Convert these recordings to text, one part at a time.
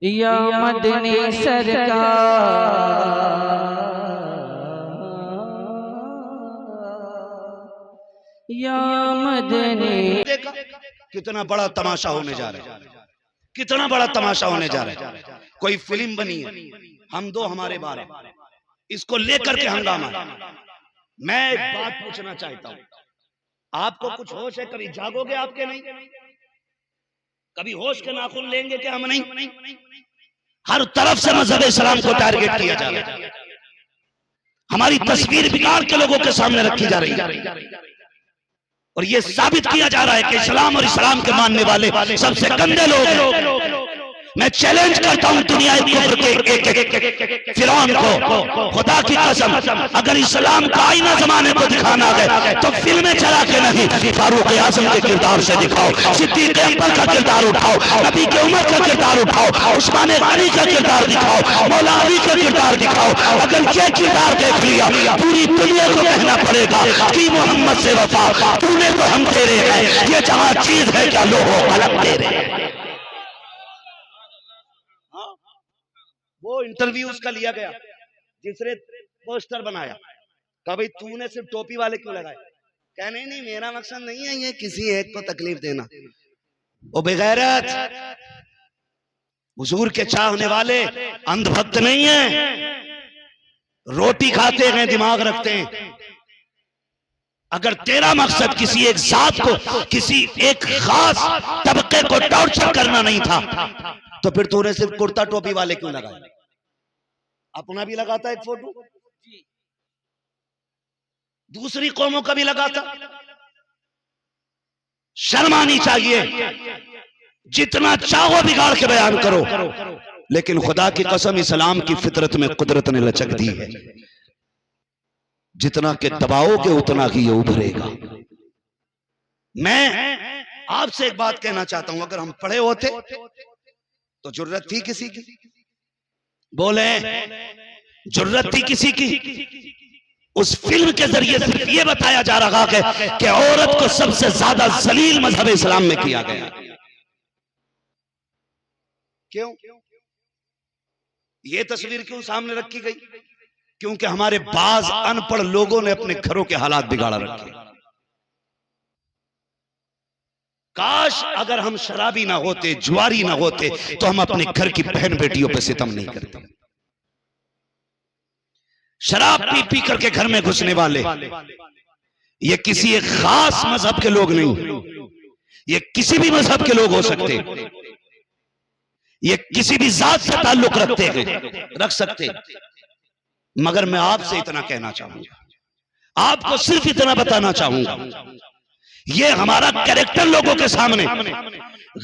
یا مدنی سرکار یا مدنی. کتنا بڑا تماشا ہونے جا رہا ہے، کتنا بڑا تماشا ہونے جا رہا ہے. کوئی فلم بنی ہے ہم دو ہمارے بارے، اس کو لے کر کے ہنگامہ. میں ایک بات پوچھنا چاہتا ہوں، آپ کو کچھ ہوش ہے؟ کبھی جاگو گے آپ کے؟ نہیں کبھی ہوش کے ناخن لیں گے کہ ہم نہیں؟ ہر طرف سے مذہب اسلام کو ٹارگٹ کیا جا رہا ہے، ہماری تصویر بگاڑ کے لوگوں کے سامنے رکھی جا رہی ہے، اور یہ ثابت کیا جا رہا ہے کہ اسلام اور اسلام کے ماننے والے سب سے گندے لوگ ہیں. میں چیلنج کرتا ہوں دنیا کفر کے ایک فرعون کو، خدا کی قسم اگر اسلام کا آئینہ زمانے کو دکھانا ہے تو فلمیں چلا کے نہیں، فاروق اعظم کے کردار سے دکھاؤ، صدیق اکبر کا کردار اٹھاؤ، نبی کی عمر کا کردار اٹھاؤ، عثمان غنی کا کردار دکھاؤ، مولا علی کا کردار دکھاؤ. اگر یہ کردار دیکھ لیا پوری دنیا کو کہنا پڑے گا کہ محمد سے وفا تو نے تو ہم تیرے ہیں. یہ جہاں چیز ہے کیا لوگوں غلط دے رہے ہیں. وہ انٹرویو اس کا لیا گیا جس نے پوسٹر بنایا، کہا بھئی تو نے صرف ٹوپی والے کیوں لگائے؟ کہا نہیں میرا مقصد نہیں ہے یہ کسی ایک کو تکلیف دینا. وہ بغیرت حضور کے چاہنے والے اندھ بھکت نہیں ہیں، روٹی کھاتے ہیں دماغ رکھتے ہیں. اگر تیرا مقصد کسی ایک ذات کو، کسی ایک خاص طبقے کو ٹارچر کرنا نہیں تھا تو پھر تو نے صرف کرتا ٹوپی والے کیوں لگائے؟ اپنا بھی لگاتا ایک فوٹو، دوسری قوموں کا بھی لگاتا. شرم آنی چاہیے. جتنا چاہو بگاڑ کے بیان کرو، لیکن خدا کی قسم اسلام کی فطرت میں قدرت نے لچک دی ہے، جتنا کہ دباؤ گے اتنا ہی یہ ابھرے گا. میں آپ سے ایک بات کہنا چاہتا ہوں، اگر ہم پڑھے ہوتے تو جرت تھی کسی کی؟ بولے جرت تھی کسی کی؟ اس فلم کے ذریعے صرف یہ بتایا جا رہا ہے کہ عورت کو سب سے زیادہ ذلیل مذہب اسلام میں کیا گیا. کیوں یہ تصویر کیوں سامنے رکھی گئی؟ کیونکہ ہمارے بعض ان پڑھ لوگوں نے اپنے گھروں کے حالات بگاڑا رکھے. کاش اگر ہم شرابی نہ ہوتے، جواری نہ ہوتے تو ہم اپنے گھر کی بہن بیٹیوں پہ ستم نہیں کرتے. شراب پی پی کر کے گھر میں گھسنے والے یہ کسی ایک خاص مذہب کے لوگ نہیں، یہ کسی بھی مذہب کے لوگ ہو سکتے، یہ کسی بھی ذات سے تعلق رکھ سکتے. مگر میں آپ سے اتنا کہنا چاہوں گا، آپ کو صرف اتنا بتانا چاہوں گا، یہ ہمارا کریکٹر لوگوں کے سامنے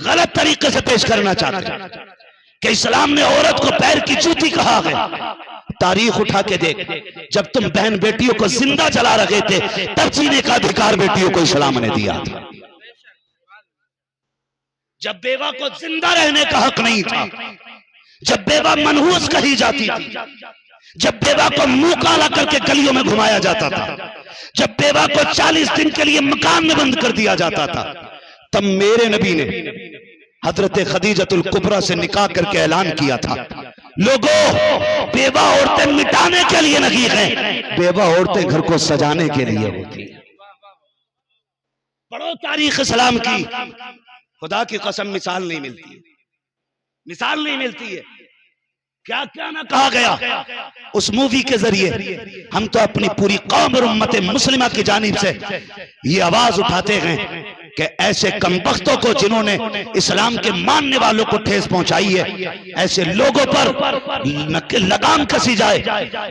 غلط طریقے سے پیش کرنا چاہتے ہیں کہ اسلام نے عورت کو پیر کی جوتی کہا ہے. تاریخ اٹھا کے دیکھ، جب تم بہن بیٹیوں کو زندہ جلا رہے تھے تب جینے کا ادھیکار بیٹیوں کو اسلام نے دیا تھا. جب بیوہ کو زندہ رہنے کا حق نہیں تھا، جب بیوہ منحوس کہی جاتی تھی، جب بیوہ کو منہ کالا کر کے گلیوں میں گھمایا جاتا تھا، جب بیوہ کو 40 دن کے لیے مکان میں بند کر دیا جاتا تھا، تب میرے نبی نے حضرت خدیجۃ الکبریٰ سے نکاح کر کے اعلان کیا تھا، لوگوں بیوہ عورتیں مٹانے کے لیے نہیں ہیں، بیوہ عورتیں گھر کو سجانے کے لیے ہوتی ہیں. پڑھو تاریخ اسلام کی، خدا کی قسم مثال نہیں ملتی ہے، مثال نہیں ملتی ہے. کیا کیا نہ کہا گیا اس مووی کے ذریعے. ہم تو اپنی پوری قوم اور امت مسلمہ کی جانب سے یہ آواز اٹھاتے ہیں کہ ایسے کمبختوں کو جنہوں نے اسلام کے ماننے والوں کو ٹھیس پہنچائی ہے، ایسے لوگوں پر لگام کسی جائے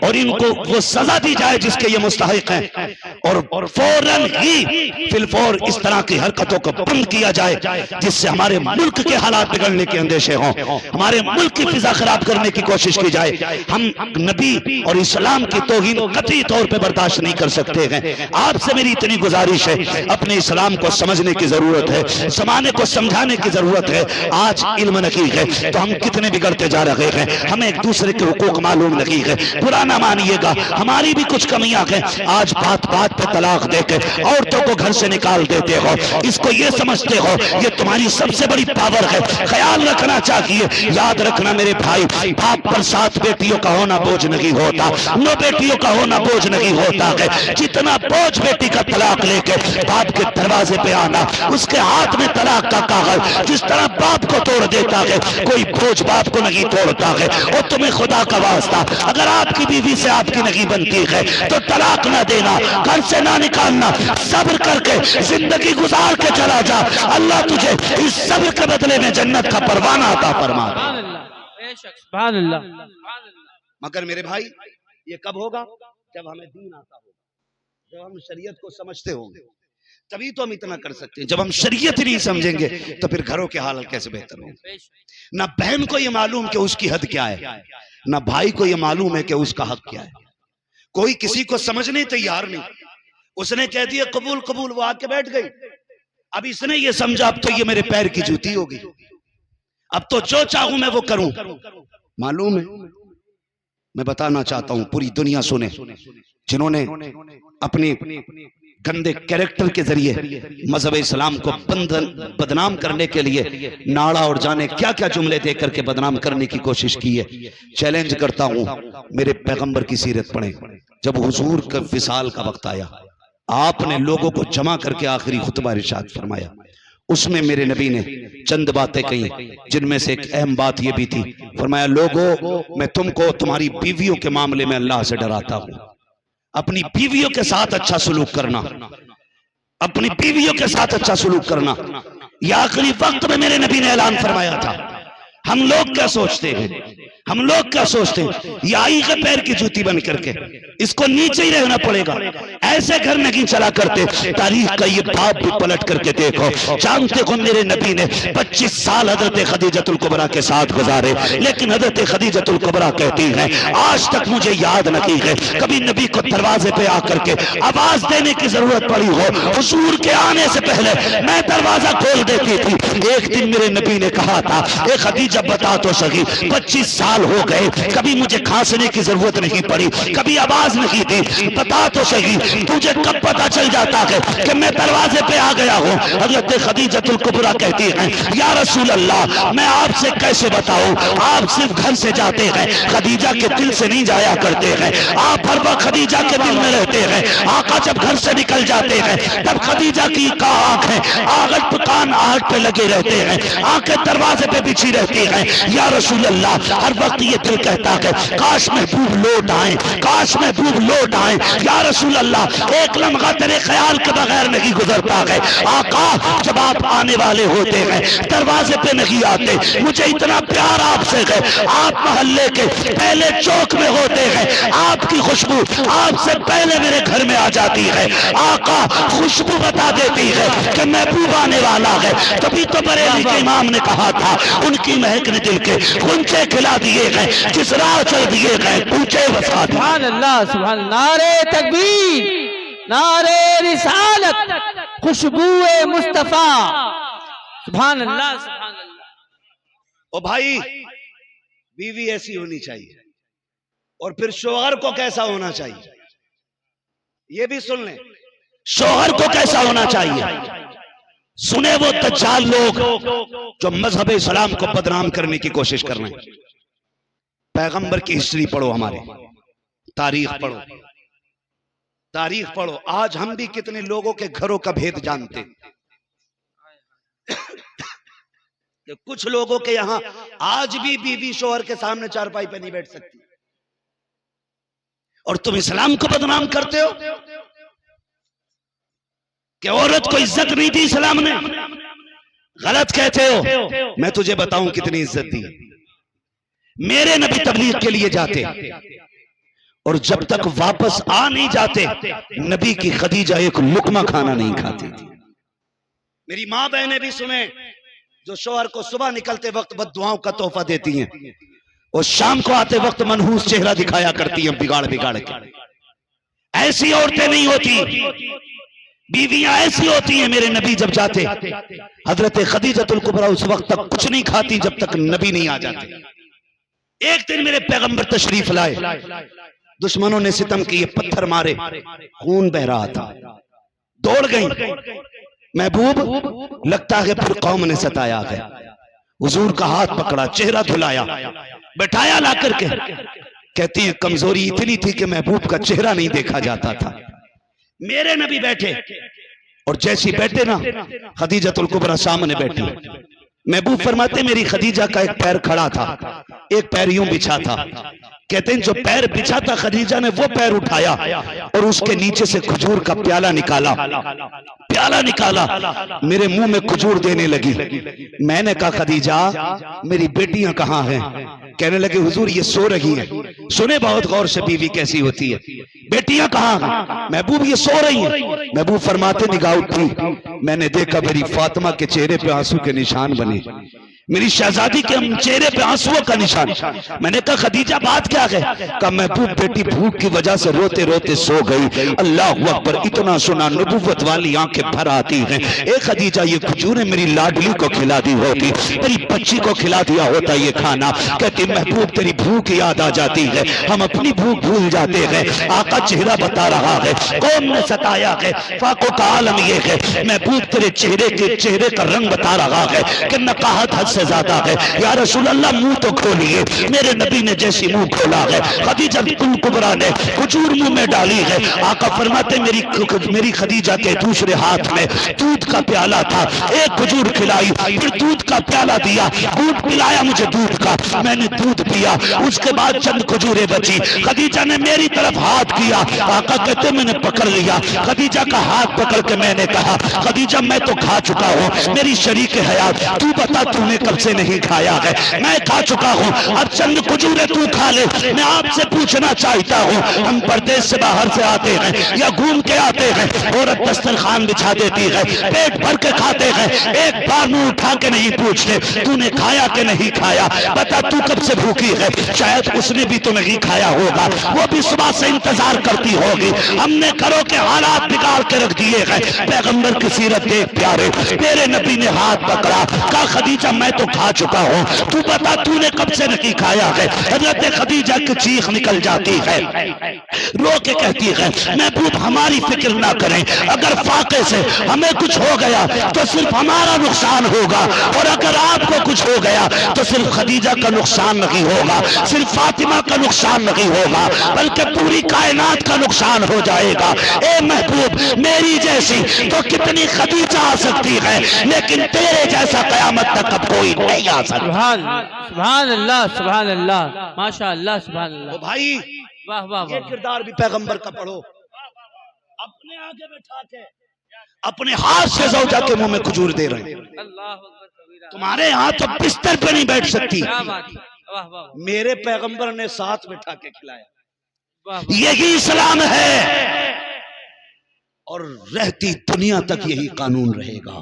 اور ان کو وہ سزا دی جائے جس کے یہ مستحق ہیں، اور فوراً ہی فی الفور اس طرح کی حرکتوں کو بند کیا جائے جس سے ہمارے ملک کے حالات بگڑنے کے اندیشے ہوں، ہمارے ملک کی فضا خراب کرنے کی کوشش کی جائے. ہم نبی اور اسلام کی توہین قطعی طور پہ برداشت نہیں کر سکتے ہیں. آپ سے میری اتنی گزارش ہے اپنے اسلام کو سمجھنے کی ضرورت ہے, زمانے کو سمجھانے کی ضرورت ہے. آج علم نہیں ہے تو ہم کتنے بگڑتے جا رہے ہیں, ہمیں ایک دوسرے کے حقوق معلوم نہیں ہے. برا نہ مانیے گا, ہماری بھی کچھ کمیاں ہیں. آج بات بات پہ طلاق دے کے عورتوں کو گھر سے نکال دیتے ہو, اس کو یہ سمجھتے ہو یہ تمہاری سب سے بڑی پاور ہے. خیال رکھنا چاہیے, یاد رکھنا میرے بھائی, باپ پر 7 بیٹیوں کا ہونا بوجھ نہیں ہوتا, 9 بیٹیوں کا ہونا بوجھ نہیں ہوتا ہے. جتنا بوجھ بیٹی کا طلاق لے کے باپ کے دروازے پہ آنا, اس کے ہاتھ میں طلاق کا کاغذ جس طرح باپ کو توڑ دیتا ہے, کوئی بوجھ باپ کو نہیں توڑتا ہے. اور تمہیں خدا کا واسطہ, اگر آپ کی بیوی سے آپ کی نہیں بنتی ہے تو طلاق نہ دینا, گھر سے نہ نکالنا, صبر کر کے زندگی گزار کے چلا جا. اللہ تجھے اس صبر کے بدلے میں جنت کا پروانہ عطا فرما دے. سبحان اللہ. مگر میرے بھائی یہ کب ہوگا؟ جب ہمیں دین آتا ہوگا, جب ہم شریعت کو سمجھتے ہوں گے, تبھی تو ہم اتنا کر سکتے ہیں. جب ہم شریعت نہیں سمجھیں گے تو پھر گھروں کے حالات کیسے بہتر ہوں گے؟ نہ بہن کو یہ معلوم کہ اس کی حد کیا ہے, نہ بھائی کو یہ معلوم ہے کہ اس کا حق کیا ہے. کوئی کسی کو سمجھنے تیار نہیں, اس نے کہہ دیا قبول قبول, وہ آ کے بیٹھ گئی. اب اس نے یہ سمجھا اب تو یہ میرے پیر کی جوتی ہوگی, اب تو جو چاہوں میں وہ کروں. معلوم ہے, میں بتانا چاہتا ہوں, پوری دنیا سنے, جنہوں نے اپنی گندے کیریکٹر کے ذریعے مذہب اسلام کو بدنام کرنے کے لیے ناڑا اور جانے کیا کیا جملے دے کر کے بدنام کرنے کی کوشش کی ہے. چیلنج کرتا ہوں, میرے پیغمبر کی سیرت پڑھیں. جب حضور کا وصال کا وقت آیا, آپ نے لوگوں کو جمع کر کے آخری خطبہ ارشاد فرمایا. اس میں میرے نبی نے چند باتیں کہیں, جن میں سے ایک اہم بات یہ بھی تھی. فرمایا لوگوں, میں تم کو تمہاری بیویوں کے معاملے میں اللہ سے ڈراتا ہوں. اپنی بیویوں کے ساتھ اچھا سلوک کرنا, اپنی بیویوں کے ساتھ اچھا سلوک کرنا. یہ آخری وقت میں میرے نبی نے اعلان فرمایا تھا. ہم لوگ کیا سوچتے ہیں, ہم لوگ کیا سوچتے ہیں, یہ آئی ہے پیر کی جوتی بن کر کے, اس کو نیچے ہی رہنا پڑے گا. ایسے گھر نہیں چلا کرتے. تاریخ کا یہ باب بھی پلٹ کر کے دیکھو. جانتے ہو میرے نبی نے 25 سال حضرت خدیجۃ الکبریٰ کے ساتھ گزارے, لیکن حضرت خدیجۃ الکبریٰ کہتی ہیں آج تک مجھے یاد نہیں ہے کبھی نبی کو دروازے پہ آ کر کے آواز دینے کی ضرورت پڑی ہو. حضور کے آنے سے پہلے میں دروازہ کھول دیتی تھی. ایک دن میرے نبی نے کہا تھا, اے خدیجہ بتا تو صحیح, 25 سال ہو گئے کبھی مجھے کھانسنے کی ضرورت نہیں پڑی, کبھی آواز نہیں دی, بتا تو صحیح تجھے کب پتا چل جاتا ہے کہ میں دروازے پہ آ گیا ہوں. حضرت خدیجۃ الکبریٰ کہتی ہیں یا رسول اللہ میں آپ سے کیسے بتاؤں, آپ صرف گھر سے جاتے ہیں, خدیجہ کے دل سے نہیں جایا کرتے ہیں. آپ ہر وقت خدیجہ کے دل میں رہتے ہیں. آقا جب گھر سے نکل جاتے ہیں تب خدیجہ کی آنکھیں آغت کان آہٹ پہ لگے رہتے ہیں, آنکھیں دروازے پہ بچھی رہتی ہیں. یا رسول اللہ ہر وقت یہ دل کہتا ہے کاش محبوب لوٹ آئیں, کاش محبوب لوٹ آئیں. یا رسول اللہ ایک لمحہ تیرے خیال کے بغیر نہیں گزرتا ہے. آقا جب آپ آنے والے ہوتے ہیں دروازے پہ نہیں آتے, مجھے اتنا پیار آپ سے ہے. آپ محلے کے پہلے چوک میں ہوتے ہیں, آپ کی خوشبو آپ سے پہلے میرے گھر میں آ جاتی ہے. آقا خوشبو بتا دیتی ہے کہ محبوب آنے والا ہے. تبھی تو بریلی کے امام نے کہا تھا ان کی مہک نے دل کے غنچے کھلا دیے گئے, جس راہ چل دیے گئے اونچے وسا دیے. سبحان اللہ, سبحان اللہ. نعرہ تکبیر, نعرہ رسالت, خوشبو مصطفیٰ. سبحان اللہ, سبحان اللہ. او بھائی بیوی ایسی ہونی چاہیے, اور پھر شوہر کو کیسا ہونا چاہیے یہ بھی سن لیں. شوہر کو کیسا ہونا چاہیے. سنے وہ دجال لوگ جو مذہب اسلام کو بدنام کرنے کی کوشش کر رہے ہیں. پیغمبر کی ہسٹری پڑھو, ہمارے تاریخ پڑھو, تاریخ پڑھو. آج ہم بھی کتنے لوگوں کے گھروں کا بھید جانتے, کچھ لوگوں کے یہاں آج بھی بیوی شوہر کے سامنے چارپائی پہ نہیں بیٹھ سکتی, اور تم اسلام کو بدنام کرتے ہو کہ عورت کو عزت نہیں دی اسلام نے. غلط کہتے ہو. میں تجھے بتاؤں کتنی عزت دی. میرے نبی تبلیغ کے لیے جاتے اور جب تک واپس آ نہیں جاتے نبی کی خدیجہ ایک لقمہ کھانا نہیں کھاتی تھی. میری ماں بہنیں بھی سنیں جو شوہر کو صبح نکلتے وقت بد دعاؤں کا تحفہ دیتی ہیں اور شام کو آتے وقت منحوس چہرہ دکھایا کرتی ہیں بگاڑ بگاڑ کے. ایسی عورتیں نہیں ہوتی. بیویاں ایسی ہوتی ہیں، میرے نبی جب جاتے حضرت خدیجۃ الکبریٰ اس وقت تک کچھ نہیں کھاتی جب تک نبی نہیں آ جاتے۔ ایک دن میرے پیغمبر تشریف لائے، دشمنوں نے ستم کیے، پتھر مارے، خون بہ رہا تھا، دوڑ گئیں، محبوب لگتا ہے پھر قوم نے ستایا ہے۔ حضور کا ہاتھ پکڑا، چہرہ دھلایا، بٹھایا لا کر کے، کہتی ہیں کمزوری اتنی تھی کہ محبوب کا چہرہ نہیں دیکھا جاتا تھا۔ میرے نبی بیٹھے، اور جیسی بیٹھے نا خدیجۃ الکبریٰ سامنے بیٹھی، محبوب فرماتے میری خدیجہ کا ایک پیر کھڑا تھا، ایک پیر یوں بچھا تھا، کہتے ہیں جو پیر بچھا تھا خدیجہ نے وہ پیر اٹھایا اور اس کے نیچے سے کھجور کا پیالہ نکالا، میرے منہ میں کھجور دینے لگی۔ میں نے کہا خدیجہ میری بیٹیاں کہاں ہیں؟ کہنے لگے حضور یہ سو رہی ہیں۔ سنے بہت غور سے بیوی کیسی ہوتی ہے، بیٹیاں کہاں ہیں؟ محبوب یہ سو رہی ہیں۔ محبوب فرماتے نگاہ اٹھی، میں نے دیکھا میری فاطمہ کے چہرے پہ آنسو کے نشان بنے، میری شہزادی کے چہرے پہ آنسو کا نشان۔ میں نے کہا خدیجہ بات کیا ہے؟ کہا محبوب بیٹی بھوک کی وجہ سے روتے روتے سو گئی۔ اللہ اکبر، اتنا سنا نبوت والی آنکھیں بھر آتی ہیں۔ اے خدیجہ یہ کھجوریں میری لاڈلی کو کھلا دی ہوتی، میری بچی کو کھلا دیا ہوتا یہ کھانا۔ کہتی محبوب تیری بھوک یاد آ جاتی ہے، ہم اپنی بھوک بھول جاتے ہیں۔ آقا چہرہ بتا رہا ہے، قوم نے ستایا ہے، فاقوں کا عالم یہ ہے، محبوب تیرے چہرے کا رنگ بتا رہا ہے کہ نقاہت حد سے زیادہ ہے۔ یا رسول اللہ منہ تو کھولیے۔ میرے نبی نے جیسی منہ کھولا ہے، خدیجہ الکبریٰ نے کھجور منہ میں ڈالی ہے۔ آقا فرماتے میری خدیجہ کے دوسرے ہاتھ میں دودھ کا پیالہ تھا، ایک کھجور کھلائی، پھر دودھ کا پیالہ دیا، دودھ پلایا مجھے دودھ کا، میں نے دودھ پیا، اس کے بعد چند کھجوریں بچی، خدیجہ نے میری طرف ہاتھ کیا، آقا کہتے میں نے پکڑ لیا، خدیجہ کا ہاتھ پکڑ کے میں نے کہا خدیجہ میں تو کھا چکا ہوں، میری شریک حیات تو بتا تو نے کب سے نہیں کھایا ہے؟ میں کھا چکا ہوں، اب چند کھجوریں تو کھا لے۔ میں آپ سے پوچھنا چاہتا ہوں، ہم پردیس سے باہر سے آتے ہیں یا گھوم کے آتے ہیں، عورت دسترخوان بچھا دیتی ہے، پیٹ بھر کے کھاتے ہیں، ایک بار منہ اٹھا کے نہیں پوچھتے تو نے کھایا کہ نہیں کھایا، بتا تو کب سے بھوکی ہے؟ شاید اس نے بھی تو نہیں کھایا ہوگا، وہ بھی صبح سے انتظار کرتی ہوگی۔ ہم نے کرو کے حالات بگاڑ کے رکھ دیے ہیں۔ پیغمبر کی سیرت دیکھ پیارے، میرے نبی نے ہاتھ پکڑا، کہا خدیجہ میں تو کھا چکا ہوں، تو بتا تو نے کب سے نہیں کھایا ہے؟ حضرت خدیجہ کی چیخ نکل جاتی ہے، رو کے کہتی ہے محبوب ہماری فکر نہ کریں، اگر فاقے سے ہمیں کچھ ہو گیا تو صرف ہمارا نقصان ہوگا، اور اگر آپ کو کچھ ہو گیا تو صرف خدیجہ کا نقصان نہیں ہوگا، صرف فاطمہ کا نقصان نہیں ہوگا، بلکہ پوری کائنات کا نقصان ہو جائے گا۔ اے محبوب میری جیسی تو کتنی خدیجہ آ سکتی ہے، لیکن تیرے جیسا قیامت تک اب کوئی نہیں آ سکتا۔ سبحان اللہ، سبحان اللہ، ماشاء اللہ، سبحان اللہ۔ بھائی واہ واہ یہ کردار بھی پیغمبر کا پڑھو، اپنے آگے بٹھا کے اپنے ہاتھ سے زوجہ کے منہ میں کھجور دے رہے ہیں۔ تمہارے ہاں تو بستر پہ نہیں بیٹھ سکتی، میرے پیغمبر نے ساتھ بٹھا کے کھلایا۔ یہی اسلام ہے، اور رہتی دنیا تک یہی قانون رہے گا۔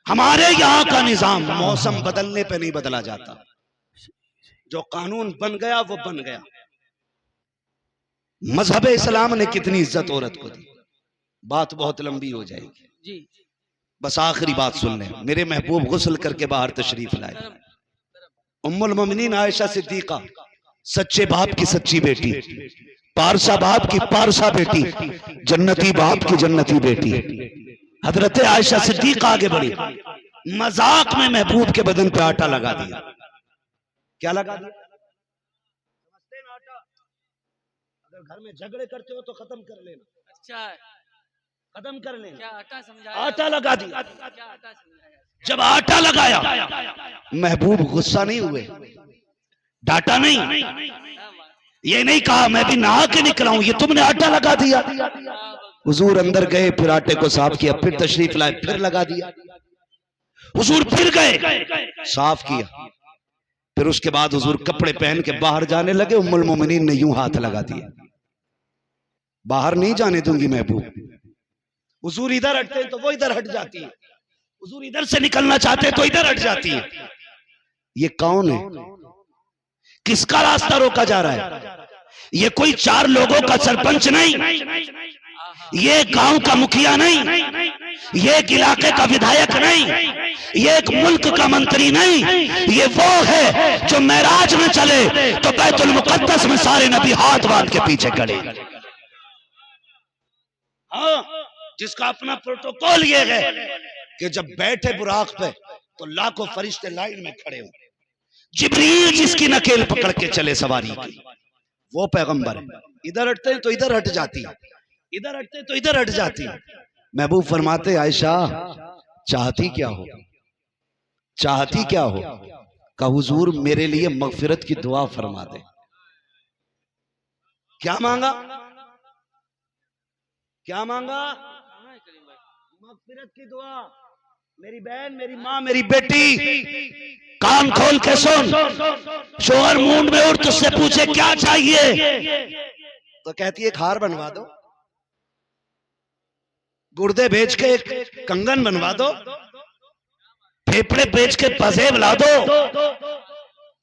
ہمارے یہاں کا نظام موسم بدلنے پہ نہیں بدلا جاتا، جو قانون بن گیا وہ بن گیا۔ مذہب اسلام نے کتنی عزت عورت کو دی، بات بہت لمبی ہو جائے گی، بس آخری بات سن لیں۔ میرے محبوب غسل کر کے باہر تشریف لائے، ام المومنین عائشہ صدیقہ، سچے باپ کی سچی بیٹی، پارسا باپ کی پارسا بیٹی، جنتی باپ کی جنتی بیٹی، حضرت عائشہ صدیقہ آگے بڑھی، مذاق میں محبوب کے بدن پہ آٹا لگا دیا۔ کیا لگا دیا؟ اگر گھر میں جھگڑے کرتے ہو تو ختم کر لینا، ختم کر لینا، آٹا لگا دیا۔ جب آٹا لگایا محبوب غصہ نہیں ہوئے، ڈاٹا نہیں، یہ نہیں کہا میں بھی نہا کے نکلا ہوں، یہ تم نے آٹا لگا دیا۔ حضور اندر گئے، پھر آٹے کو صاف کیا، پھر تشریف لائے، پھر لگا دیا۔ حضور پھر گئے، صاف کیا، پھر اس کے بعد حضور کپڑے پہن کے باہر جانے لگے، ام المومنین نے یوں ہاتھ لگا دیا، باہر نہیں جانے دوں گی محبوب۔ حضور ادھر ہٹتے ہیں تو وہ ادھر ہٹ جاتی ہے، حضور ادھر سے نکلنا چاہتے ہیں تو ادھر ہٹ جاتی ہے۔ یہ کون ہے؟ کس کا راستہ روکا جا رہا ہے؟ یہ کوئی چار لوگوں کا سرپنچ نہیں، یہ گاؤں کا مکھیا نہیں، یہ ایک علاقے کا ودھایک نہیں، یہ ایک ملک کا منتری نہیں، یہ وہ ہے جو معراج میں چلے تو بیت المقدس میں سارے نبی ہاتھ باندھ کے پیچھے کھڑے، ہاں جس کا اپنا پروٹوکول یہ ہے کہ جب بیٹھے براق پہ تو لاکھوں فرشتے لائن میں کھڑے ہوں، جبریل جس کی نکیل پکڑ کے چلے سواری کی، وہ پیغمبر ہے۔ ادھر ہٹتے ہیں تو ادھر ہٹ جاتی ہے، ادھر ہٹتے تو ادھر ہٹ جاتی ہے۔ محبوب فرماتے عائشہ چاہتی کیا ہو، چاہتی کیا ہو؟ کہ حضور میرے لیے مغفرت کی دعا فرما دے۔ کیا مانگا؟ کیا مانگا؟ مغفرت کی دعا۔ میری بہن، میری ماں، میری بیٹی کان کھول کے سن، شوہر مونڈ میں اٹھ تجھ سے پوچھے کیا چاہیے تو کہتی ہے ایک ہار بنوا دو، گردے بیچ کے ایک کنگن بنوا دو، پھیپڑے بیچ کے پزیب لا دو،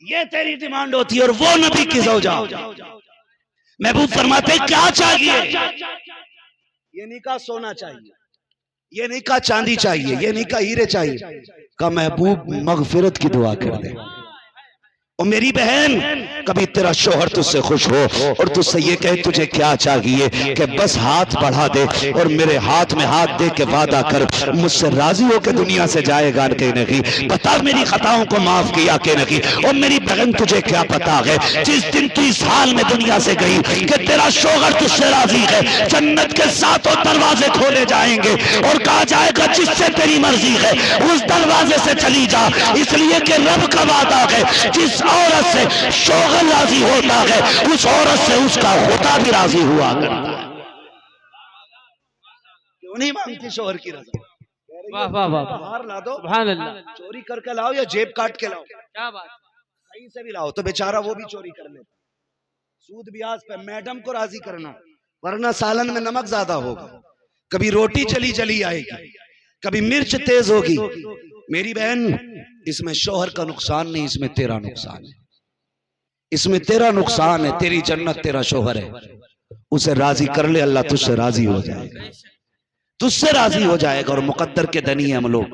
یہ تیری ڈیمانڈ ہوتی ہے۔ اور وہ نبی کی زوجہ محبوب فرماتے کیا چاہیے؟ یہ نہیں کہا سونا چاہیے، یہ نہیں کہا چاندی چاہیے، یہ نہیں کہا ہیرے چاہیے، کہا محبوب مغفرت کی دعا کر دے۔ اور میری بہن کبھی تیرا شوہر تجھ سے خوش ہو اور تجھ سے یہ کہے تجھے کیا چاہیے کہ بس ہاتھ بڑھا دے اور میرے ہاتھ میں ہاتھ دے کے وعدہ کر مجھ سے راضی ہو کے دنیا سے جائے گا کہ نہیں، بتا میری خطاؤں کو معاف کیا کہ نہیں۔ اور میری بہن تجھے کیا پتا ہے جس دن تو اس حال میں دنیا سے گئی کہ تیرا شوہر تجھ سے راضی ہے، جنت کے ساتوں دروازے کھولے جائیں گے اور کہا جائے گا جس سے تیری مرضی ہے اس دروازے سے چلی جا، اس لیے کہ رب کا وعدہ ہے جس عورت سے شوہر راضی ہوتا ہے اس عورت سے اس کا خدا بھی راضی ہوا کرتا ہے۔ کیوں نہیں مانگتی شوہر کی رضا؟ واہ واہ واہ، ہار لا دو، سبحان اللہ، چوری کر کے لاؤ یا جیب کاٹ کے لاؤ، کیا بات، صحیح سے بھی لاؤ تو بیچارہ وہ بھی چوری کر لے۔ سود بیاج پہ میڈم کو راضی کرنا، ورنہ سالن میں نمک زیادہ ہوگا، کبھی روٹی چلی چلی آئے گی، کبھی مرچ تیز ہوگی۔ میری بہن اس میں شوہر کا نقصان نہیں، اس میں تیرا نقصان ہے، اس میں تیرا نقصان ہے۔ تیری جنت تیرا شوہر ہے، اسے راضی کر لے، اللہ تجھ سے راضی ہو جائے گا، تجھ سے راضی ہو جائے گا۔ اور مقدر کے دنی ہیں ہم لوگ،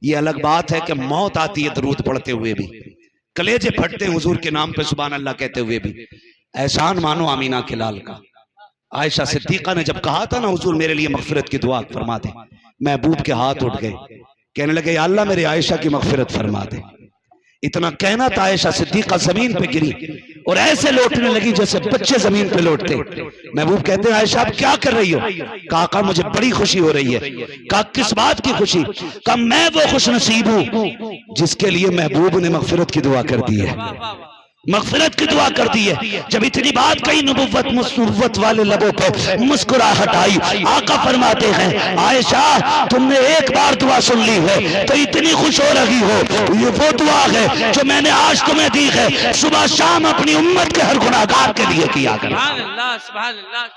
یہ الگ بات ہے کہ موت آتی ہے درود پڑھتے ہوئے بھی، کلیجے پھٹتے ہیں حضور کے نام پہ سبحان اللہ کہتے ہوئے بھی۔ احسان مانو آمینہ کے لال کا۔ عائشہ صدیقہ نے جب کہا تھا نا حضور میرے لیے مغفرت کی دعا فرما دے، محبوب کے ہاتھ اٹھ گئے، کہنے لگے یا اللہ میرے عائشہ کی مغفرت فرما دے۔ اتنا کہنا تھا عائشہ صدیقہ زمین پہ گری اور ایسے لوٹنے لگی جیسے بچے زمین پہ لوٹتے۔ محبوب کہتے ہیں عائشہ آپ کیا کر رہی ہو؟ کہا آقا مجھے بڑی خوشی ہو رہی ہے۔ کہا کس بات کی خوشی؟ کہا میں وہ خوش نصیب ہوں جس کے لیے محبوب نے مغفرت کی دعا کر دی ہے، مغفرت کی دعا کر دی ہے۔ جب اتنی بات کہی نبوت والے لبوں پہ مسکراہٹ آئی۔ آقا فرماتے ہیں عائشہ تم نے ایک بار دعا سن لی ہے تو اتنی خوش ہو رہی ہو، یہ وہ دعا ہے جو میں نے آج تمہیں دی ہے، صبح شام اپنی امت کے ہر گناہگار کے لیے کیا کرو۔ سبحان اللہ، سبحان اللہ،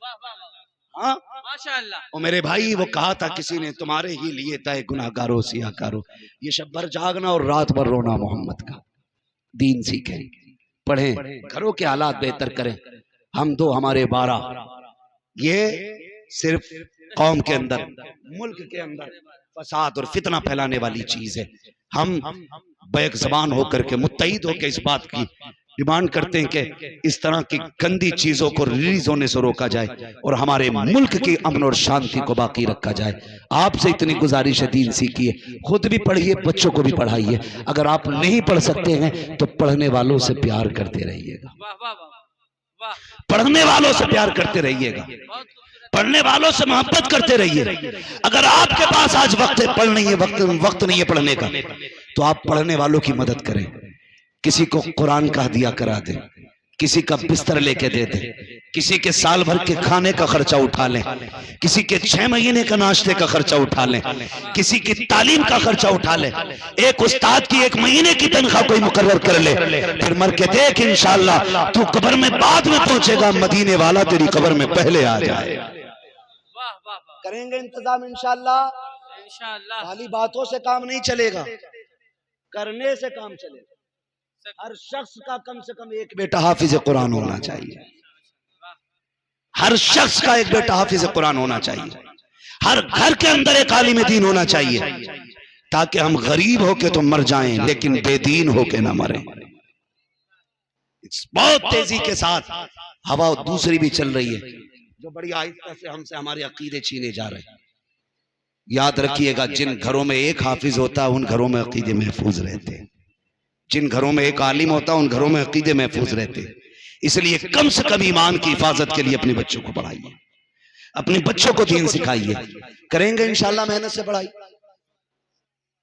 واہ واہ واہ، ہاں ماشاءاللہ۔ اور میرے بھائی وہ کہا تھا کسی نے تمہارے ہی لیے تھا گناہگاروں سیاہکاروں، یہ شب بھر جاگنا اور رات بھر رونا محمد کا۔ دین سیکھیں، پڑھیں، گھروں کے حالات بہتر کریں۔ ہم دو ہمارے 12 یہ صرف قوم کے اندر، ملک کے اندر فساد اور فتنہ پھیلانے والی چیز ہے۔ ہم بیک زبان ہو کر کے متحد ہو کے اس بات کی ڈیمانڈ کرتے ہیں کہ اس طرح کی گندی چیزوں کو ریلیز ہونے سے روکا جائے اور ہمارے ملک کی امن اور شانتی کو باقی رکھا جائے۔ آپ سے اتنی گزارش ہے دین سیکھیے، خود بھی پڑھیے، بچوں کو بھی پڑھائیے۔ اگر آپ نہیں پڑھ سکتے ہیں تو پڑھنے والوں سے پیار کرتے رہیے گا، واہ واہ واہ، واہ، پڑھنے والوں سے پیار کرتے رہیے گا، پڑھنے والوں سے محبت کرتے رہیے۔ اگر آپ کے پاس آج وقت نہیں ہے پڑھنے کا تو آپ پڑھنے والوں کی مدد کریں، کسی کو قرآن کا ہدیہ کرا دیں، کسی کا بستر لے کے دے دیں، کسی کے سال بھر کے کھانے کا خرچہ اٹھا لیں، کسی کے 6 مہینے کا ناشتے کا خرچہ اٹھا لیں، کسی کی تعلیم کا خرچہ اٹھا لیں۔ ایک استاد کی 1 مہینے کی تنخواہ کوئی مقرر کر لے، پھر مر کے دیکھ انشاءاللہ تو قبر میں بعد میں پہنچے گا، مدینے والا تیری قبر میں پہلے آ جائے۔ واہ واہ واہ، کریں گے انتظام انشاءاللہ، انشاءاللہ، خالی باتوں سے کام نہیں چلے گا، کرنے سے کام چلے گا۔ ہر شخص کا کم سے کم ایک بیٹا حافظ قرآن ہونا چاہیے، ہر شخص کا ایک بیٹا حافظ قرآن ہونا چاہیے، ہر گھر کے اندر ایک عالم دین ہونا چاہیے، تاکہ ہم غریب ہو کے تو مر جائیں لیکن بے دین ہو کے نہ مریں۔ بہت تیزی کے ساتھ ہوا دوسری بھی چل رہی ہے جو بڑی آہستہ سے ہم سے ہمارے عقیدے چھینے جا رہے ہیں۔ یاد رکھیے گا، جن گھروں میں ایک حافظ ہوتا ان گھروں میں عقیدے محفوظ رہتے، جن گھروں میں ایک عالم ہوتا ان گھروں میں عقیدے محفوظ رہتے۔ اس لیے کم سے کم ایمان کی حفاظت کے لیے اپنے بچوں کو پڑھائیے، اپنے بچوں کو دین سکھائیے۔ کریں گے انشاءاللہ محنت سے پڑھائی،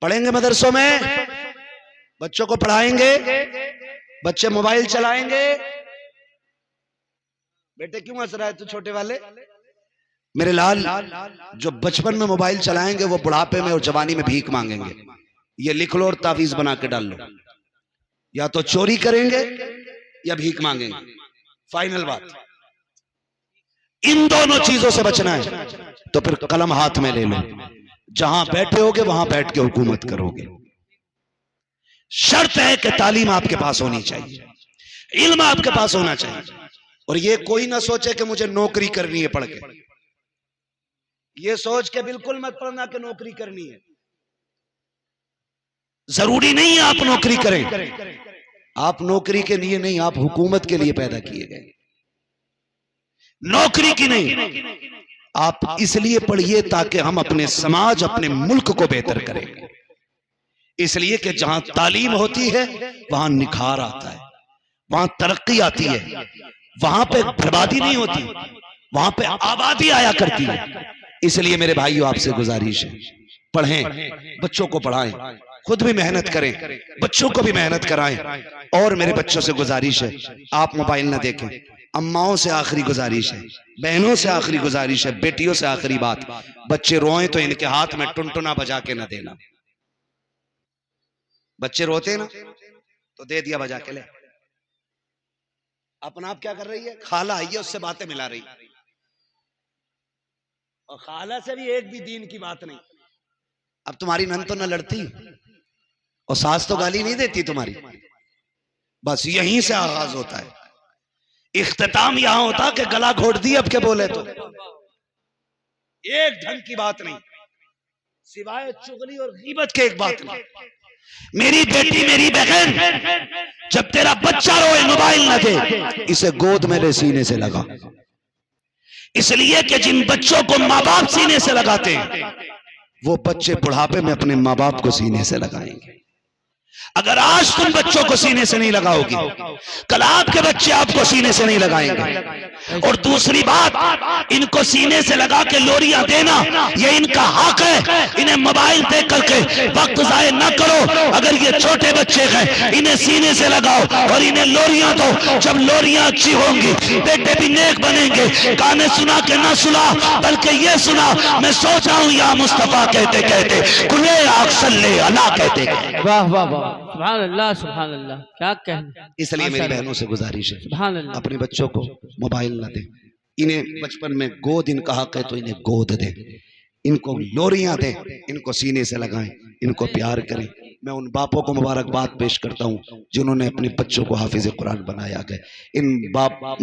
پڑھیں گے مدرسوں میں، بچوں کو پڑھائیں گے، بچے موبائل چلائیں گے۔ بیٹے کیوں ہنس رہا ہے تو چھوٹے والے؟ میرے لال، جو بچپن میں موبائل چلائیں گے وہ بڑھاپے میں اور جوانی میں بھیک مانگیں گے۔ یہ لکھ لو اور تعویذ بنا کے ڈال لو، یا تو چوری کریں گے یا بھیک مانگیں گے، فائنل بات۔ ان دونوں چیزوں سے بچنا ہے تو پھر قلم ہاتھ میں لے لو، جہاں بیٹھے ہوگے وہاں بیٹھ کے حکومت کرو گے۔ شرط ہے کہ تعلیم آپ کے پاس ہونی چاہیے، علم آپ کے پاس ہونا چاہیے، اور یہ کوئی نہ سوچے کہ مجھے نوکری کرنی ہے پڑھ کے۔ یہ سوچ کے بالکل مت پڑھنا کہ نوکری کرنی ہے، ضروری نہیں ہے آپ نوکری کریں، آپ نوکری کے لیے نہیں، آپ حکومت کے لیے پیدا کیے گئے، نوکری کی نہیں۔ آپ اس لیے پڑھیے تاکہ ہم اپنے سماج، اپنے ملک کو بہتر کریں۔ اس لیے کہ جہاں تعلیم ہوتی ہے وہاں نکھار آتا ہے، وہاں ترقی آتی ہے، وہاں پہ بربادی نہیں ہوتی، وہاں پہ آبادی آیا کرتی ہے۔ اس لیے میرے بھائیو آپ سے گزارش ہے، پڑھیں، بچوں کو پڑھائیں، خود بھی محنت کریں، بچوں کو بھی محنت کرائیں۔ اور میرے بچوں سے گزارش ہے، آپ موبائل نہ دیکھیں۔ اماؤں سے آخری گزارش ہے، بہنوں سے آخری گزارش ہے، بیٹیوں سے آخری بات، بچے روئیں تو ان کے ہاتھ میں ٹنٹنا بجا کے نہ دینا۔ بچے روتے نا تو دے دیا بجا کے، لے اپنا آپ کیا کر رہی ہے؟ خالہ آئی ہے، اس سے باتیں ملا رہی، اور خالہ سے بھی ایک بھی دین کی بات نہیں۔ اب تمہاری نند تو نہ لڑتی اور ساس تو گالی نہیں دیتی تمہاری، بس یہیں سے آغاز ہوتا ہے، اختتام یہاں ہوتا کہ گلا گھوٹ دی اب کے بولے تو ایک ڈھنگ کی بات نہیں، سوائے چغلی اور غیبت کے ایک بات نہیں۔ میری بیٹی، میری بہن، جب تیرا بچہ روئے موبائل نہ دے، اسے گود میں لے، سینے سے لگا، اس لیے کہ جن بچوں کو ماں باپ سینے سے لگاتے ہیں وہ بچے بڑھاپے میں اپنے ماں باپ کو سینے سے لگائیں گے۔ اگر آج تم بچوں کو سینے سے نہیں لگاؤ گی، کل آپ کے بچے آپ کو سینے سے نہیں لگائیں گے۔ اور دوسری بات، ان کو سینے سے لگا کے لوریاں دینا یہ ان کا حق ہے، انہیں موبائل دے کر کے وقت ضائع نہ کرو۔ اگر یہ چھوٹے بچے ہیں انہیں سینے سے لگاؤ اور انہیں لوریاں دو، جب لوریاں اچھی ہوں گی بیٹے بھی نیک بنیں گے۔ گانے سنا کے نہ سنا بلکہ یہ سنا، میں سوچا ہوں یا مصطفیٰ کہتے کہتے کلے آگ صلی اللہ کہتے کہتے۔ واہ واہ واہ، سبحان اللہ سبحان اللہ، کیا کہنا۔ اس لیے میری بہنوں سے گزارش ہے، سبحان اللہ، اپنے بچوں کو موبائل نہ دیں، انہیں بچپن میں گود ان کا حق ہے تو انہیں گود دیں، ان کو لوریاں دیں، ان کو سینے سے لگائیں، ان کو پیار کریں۔ میں ان باپوں کو مبارکباد پیش کرتا ہوں جنہوں نے اپنے بچوں کو حافظ قرآن بنایا ہے۔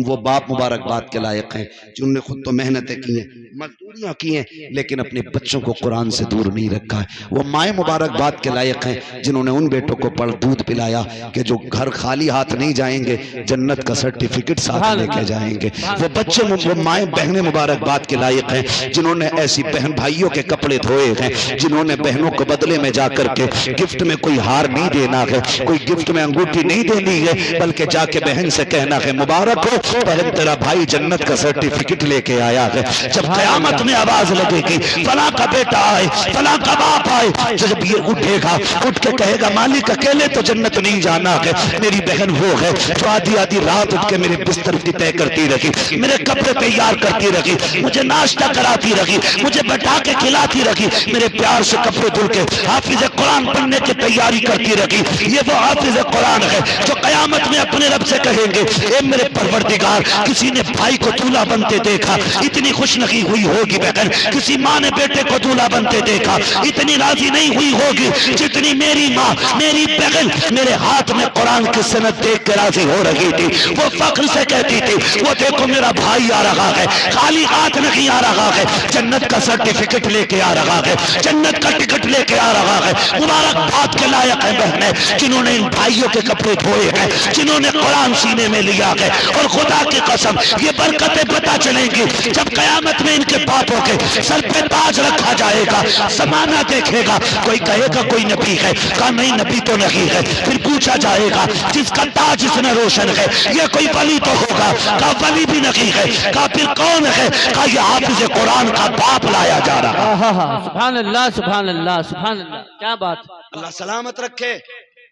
وہ باپ مبارکباد کے لائق ہیں جنہوں نے خود تو محنتیں کی ہیں، مزدوریاں کی ہیں، لیکن اپنے بچوں کو قرآن سے دور نہیں رکھا ہے۔ وہ مائیں مبارکباد کے لائق ہیں جنہوں نے ان بیٹوں کو دودھ پلایا کہ جو گھر خالی ہاتھ نہیں جائیں گے، جنت کا سرٹیفکیٹ ساتھ لے کے جائیں گے۔ وہ بچے، وہ مائیں بہنیں مبارکباد کے لائق ہیں جنہوں نے ایسی بہن بھائیوں کے کپڑے دھوئے ہیں، جنہوں نے بہنوں کو بدلے میں جا کر کے گفٹ میں کوئی ہار نہیں دینا ہے، کوئی گفٹ میں انگوٹھی نہیں دینی ہے، بلکہ جا کے بہن سے کہنا ہے مبارک ہو بہن، تیرا بھائی جنت کا سرٹیفکیٹ لے کے آیا ہے۔ جب قیامت میں آواز لگے گی فلاں کا بیٹا آئے، فلاں کا باپ آئے، جب یہ اٹھے گا، اٹھ کے کہے گا مالک اکیلے تو جنت نہیں جانا ہے، میری بہن وہ ہے جو آدھی آدھی رات اٹھ کے میرے بستر کی طے کرتی رہی، میرے کپڑے تیار کرتی رہی، مجھے ناشتہ کراتی رہی، مجھے بٹھا کے کھلاتی رہی، میرے پیار سے کپڑے دھل کے حافظ قرآن پڑھنے کے تیاری کرتی رہی. یہ وہ حافظ قرآن ہے جو قیامت میں اپنے رب سے کہیں گے اے میرے پروردگار, کسی نے بھائی کو دولہا بنتے دیکھا اتنی خوش نہیں ہوئی ہوگی بہن, کسی ماں نے بیٹے کو دولہا بنتے دیکھا اتنی راضی نہیں ہوئی ہوگی جتنی میری ماں میری بہن میرے ہاتھ میں قرآن کی سند دیکھ کے راضی ہو رہی تھی. وہ فخر سے کہتی تھی وہ دیکھو میرا بھائی آ رہا ہے, خالی ہاتھ نہیں آ رہا ہے, جنت کا سرٹیفکیٹ لے کے آ رہا ہے, جنت کا ٹکٹ لے کے آ رہا ہے. مبارک بات کے لائق ہے بہنیں جنہوں نے ان بھائیوں کے کپڑے دھوئے ہیں, جنہوں نے قرآن سینے میں لیا ہے. اور خدا کی قسم یہ برکتیں پتہ چلیں گی جب قیامت میں ان کے باپوں کے سر پہ تاج رکھا جائے گا. زمانہ دیکھے گا, کوئی کہے گا کوئی نبی ہے, کہا نہیں نبی تو نہیں ہے. پھر پوچھا جائے گا جس کا تاج اس میں روشن ہے یہ کوئی ولی تو ہوگا, کہا ولی بھی نہیں ہے. کہا پھر کون ہے, کہا یہ حافظ قرآن کا باپ لایا جا رہا ہے. سبحان اللہ سبحان اللہ سبحان اللہ, کیا بات. اللہ سلامت رکھے.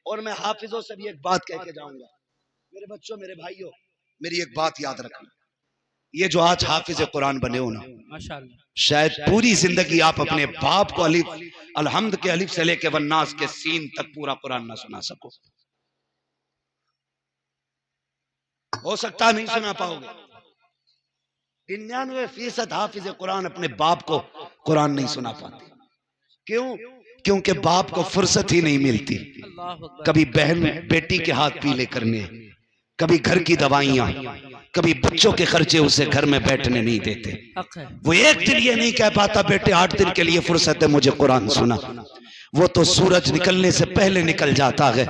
اور میں حافظوں سے بھی ایک بات کہہ کے جاؤں گا, میرے بچوں میرے بھائیوں میری ایک بات یاد رکھنا, یہ جو آج حافظ قرآن بنے ہو نا ماشاءاللہ, شاید پوری زندگی آپ اپنے باپ کو الف الحمد کے الف سے لے کے والناس کے سین تک پورا قرآن نہ سنا سکو. ہو سکتا نہیں سنا پاؤ گے. 99% حافظ قرآن اپنے باپ کو قرآن نہیں سنا پاتے. کیوں؟ کیونکہ باپ کو فرصت ہی نہیں ملتی. کبھی بہن بیٹی کے ہاتھ پیلے کرنے, کبھی گھر کی دوائیاں, کبھی بچوں کے خرچے اسے گھر میں بیٹھنے نہیں دیتے. وہ ایک دن یہ نہیں کہہ پاتا بیٹے 8 دن کے لیے فرصت ہے مجھے قرآن سنا. وہ تو سورج نکلنے سے پہلے نکل جاتا ہے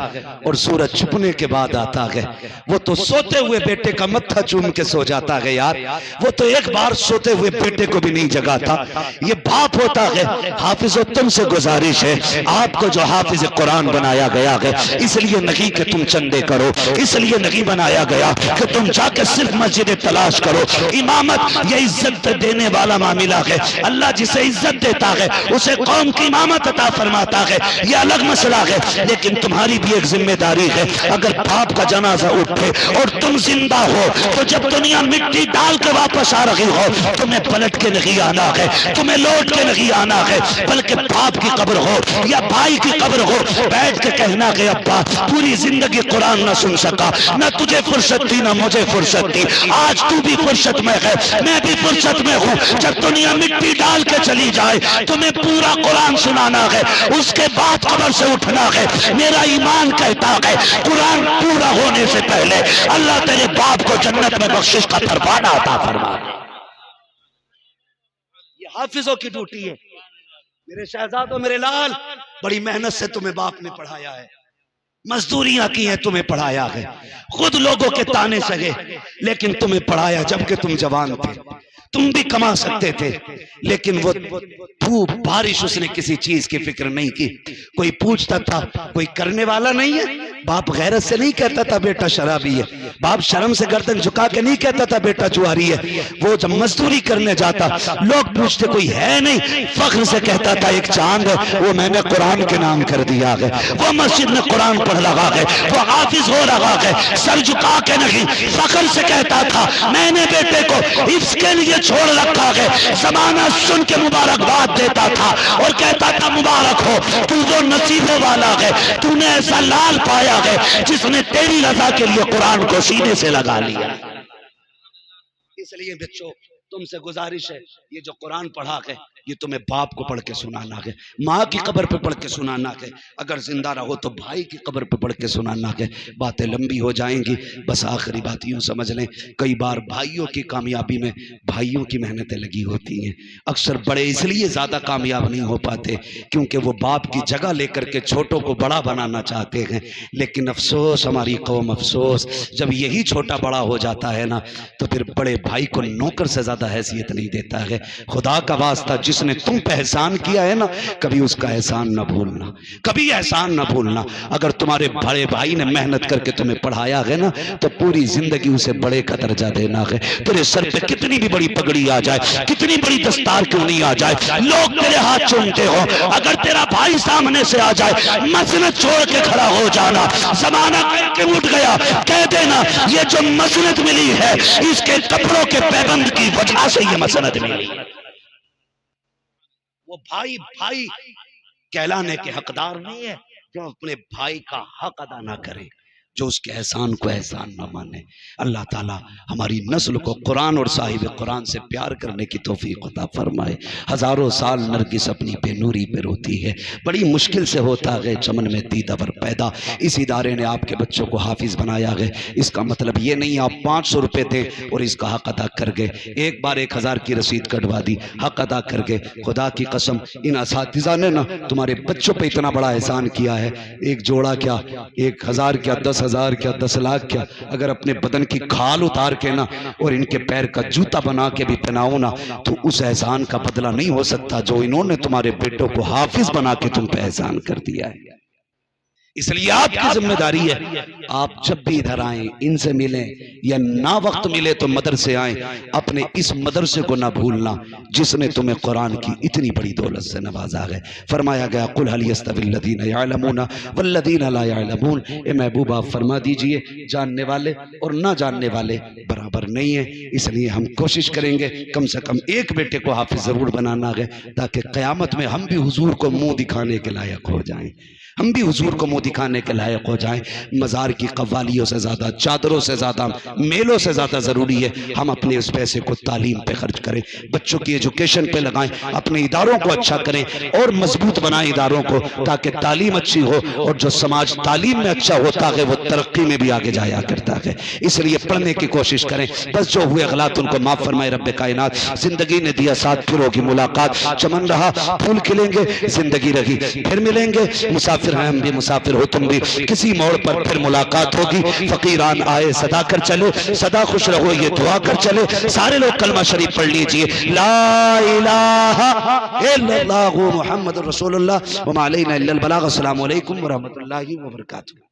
اور سورج چھپنے کے بعد آتا ہے. وہ تو سوتے ہوئے بیٹے کا متھا چوم کے سو جاتا ہے یار. وہ تو ایک بار سوتے ہوئے بیٹے کو بھی نہیں جگاتا. یہ باپ ہوتا ہے. حافظ تم سے گزارش ہے, آپ کو جو حافظ قرآن بنایا گیا ہے اس لیے نہیں کہ تم چندے کرو, اس لیے نہیں بنایا گیا کہ تم جا کے صرف مسجد تلاش کرو. امامت یہ عزت دینے والا معاملہ ہے. اللہ جسے عزت دیتا ہے اسے قوم کی امامت عطا فرماتا ہے, یہ الگ مسئلہ ہے. لیکن تمہاری بھی ایک ذمہ داری ہے, اگر باپ کا جنازہ اٹھے اور تم زندہ ہو تو جب دنیا مٹی ڈال کے واپس آ رہی ہو تمہیں پلٹ کے نہیں آنا ہے, تمہیں لوٹ کے نہیں آنا ہے, بلکہ باپ کی قبر ہو یا بھائی کی قبر ہو بیٹھ کے کہنا کہ ابا پوری زندگی قرآن نہ سن سکا, نہ تجھے فرصت تھی نہ مجھے فرصت تھی, آج تو بھی فرصت میں ہے میں بھی فرصت میں ہوں. جب دنیا مٹی ڈال کے چلی جائے تمہیں پورا قرآن سنانا ہے, اس کے بعد قبر سے اٹھنا ہے. میرا ایمان کہتا ہے قرآن پورا ہونے سے پہلے اللہ تیرے باپ کو جنت میں بخشش کا پروانہ عطا فرما دے. یہ حافظوں کی ڈیوٹی ہے. میرے شہزادوں میرے لال, بڑی محنت سے تمہیں باپ نے پڑھایا ہے, مزدوریاں کی ہیں تمہیں پڑھایا ہے, خود لوگوں کے تانے سہے لیکن تمہیں پڑھایا جبکہ تم جوان تھے. تم بھی کما سکتے تھے لیکن وہ دھوپ بارش اس نے کسی چیز کی فکر نہیں کی. کوئی پوچھتا تھا, کوئی کرنے والا نہیں ہے. باپ غیرت سے نہیں کہتا تھا بیٹا شرابی ہے, باپ شرم سے گردن جھکا کے نہیں کہتا تھا بیٹا جواری ہے. وہ جب مزدوری کرنے جاتا لوگ پوچھتے کوئی ہے نہیں, فخر سے کہتا تھا ایک چاند ہے وہ میں نے قرآن کے نام کر دیا ہے. وہ مسجد میں قرآن پڑھ رہا ہے, وہ حافظ ہو رہا ہے, سر جھکا کے نہیں فخر سے کہتا تھا میں نے بیٹے کو اس کے لیے چھوڑ رکھا ہے. زمانہ سن کے مبارکباد دیتا تھا اور کہتا تھا مبارک ہو تو وہ نصیبوں والا ہے, تو نے ایسا لال پایا ہے جس نے تیری رضا کے لیے قرآن کو سینے سے لگا لیا. اس لیے بچوں تم سے گزارش ہے یہ جو قرآن پڑھا ہے یہ تمہیں باپ کو پڑھ کے سنانا ہے, ماں کی قبر پہ پڑھ کے سنانا ہے, اگر زندہ رہو تو بھائی کی قبر پہ پڑھ کے سنانا ہے. باتیں لمبی ہو جائیں گی, بس آخری بات یوں سمجھ لیں کئی بار بھائیوں کی کامیابی میں بھائیوں کی محنتیں لگی ہوتی ہیں. اکثر بڑے اس لیے زیادہ کامیاب نہیں ہو پاتے کیونکہ وہ باپ کی جگہ لے کر کے چھوٹوں کو بڑا بنانا چاہتے ہیں. لیکن افسوس ہماری قوم, افسوس جب یہی چھوٹا بڑا ہو جاتا ہے نا تو پھر بڑے بھائی کو نوکر سے زیادہ حیثیت نہیں دیتا ہے. خدا کا واسطہ جس نے تم پہ احسان کیا ہے نا کبھی اس کا احسان نہ بھولنا, کبھی احسان نہ بھولنا. اگر تمہارے بڑے بھائی نے محنت کر کے تمہیں پڑھایا ہے نا تو پوری زندگی اسے بڑے کا درجہ دینا ہے. تیرے سر پہ کتنی بھی بڑی پگڑی آ جائے, کتنی بڑی دستار کیوں نہیں آ جائے, لوگ تیرے ہاتھ چومتے ہو, اگر تیرا بھائی سامنے سے آ جائے مسند چھوڑ کے کھڑا ہو جانا. زمانہ کہہ کے اٹھ گیا, کہہ دینا یہ جو مسند ملی ہے اس کے کپڑوں کے پیبند کی وجہ سے یہ مسند ملی. وہ بھائی بھائی کہلانے کے حقدار نہیں ہے, جو اپنے بھائی کا حق ادا نہ کرے، جو اس کے احسان کو احسان نہ مانے۔ اللہ تعالی ہماری نسل کو قرآن اور صاحب قرآن سے پیار کرنے کی توفیق عطا فرمائے۔ ہزاروں سال نرگس اپنی بے نوری پہ روتی ہے، بڑی مشکل سے ہوتا ہے چمن میں دیدہ ور پیدا۔ اس ادارے نے آپ کے بچوں کو حافظ بنایا ہے، اس کا مطلب یہ نہیں آپ 500 روپے دیں اور اس کا حق ادا کر گئے، ایک بار 1000 کی رسید کٹوا دی، حق ادا کر گئے۔ خدا کی قسم ان اساتذہ نے نا تمہارے بچوں پہ اتنا بڑا احسان کیا ہے، ایک جوڑا کیا، 1000 کیا، 10,000 کیا، 10 لاکھ کیا، اگر اپنے بدن کی کھال اتار کے نا اور ان کے پیر کا جوتا بنا کے بھی پہناؤ نا تو اس احسان کا بدلہ نہیں ہو سکتا جو انہوں نے تمہارے بیٹوں کو حافظ بنا کے تم پہ احسان کر دیا ہے۔ اس لیے آپ کی ذمہ داری ہے، آپ جب بھی ادھر آئیں ان سے ملیں یا نہ وقت ملے تو مدرسے آئیں، اپنے اس مدرسے کو نہ بھولنا جس نے تمہیں قرآن کی اتنی بڑی دولت سے نوازا ہے۔ فرمایا گیا قل هل يستوي الذين يعلمون والذين لا يعلمون، اے محبوب آپ فرما دیجئے جاننے والے اور نہ جاننے والے برابر نہیں ہیں۔ اس لیے ہم کوشش کریں گے کم سے کم ایک بیٹے کو حافظ ضرور بنانا ہے تاکہ قیامت میں ہم بھی حضور کو منہ دکھانے کے لائق ہو جائیں، ہم بھی حضور کو منہ دکھانے کے لائق ہو جائیں۔ مزار کی قوالیوں سے زیادہ، چادروں سے زیادہ، میلوں سے زیادہ ضروری ہے ہم اپنے اس پیسے کو تعلیم پہ خرچ کریں، بچوں کی ایجوکیشن پہ لگائیں، اپنے اداروں کو اچھا کریں اور مضبوط بنائیں اداروں کو تاکہ تعلیم اچھی ہو، اور جو سماج تعلیم میں اچھا ہوتا ہے وہ ترقی میں بھی آگے جایا کرتا ہے۔ اس لیے پڑھنے کی کوشش کریں، بس جو ہوئے غلط ان کو معاف فرمائے رب کائنات۔ زندگی نے دیا ساتھ، پھر ہوگی ملاقات، چمن رہا پھول کھلیں گے، زندگی رہی پھر ملیں گے، مسافر ہیں ہم بھی، مسافر ہو تم بھی، کسی موڑ پر پھر ملاقات ہوگی۔ فقیران آئے صدا کر چلے، صدا خوش رہو یہ دعا کر چلے۔ سارے لوگ کلمہ شریف پڑھ لیجئے، لا الہ الا اللہ محمد رسول اللہ وما علینا الا البلاغ۔ السلام علیکم ورحمۃ اللہ وبرکاتہ۔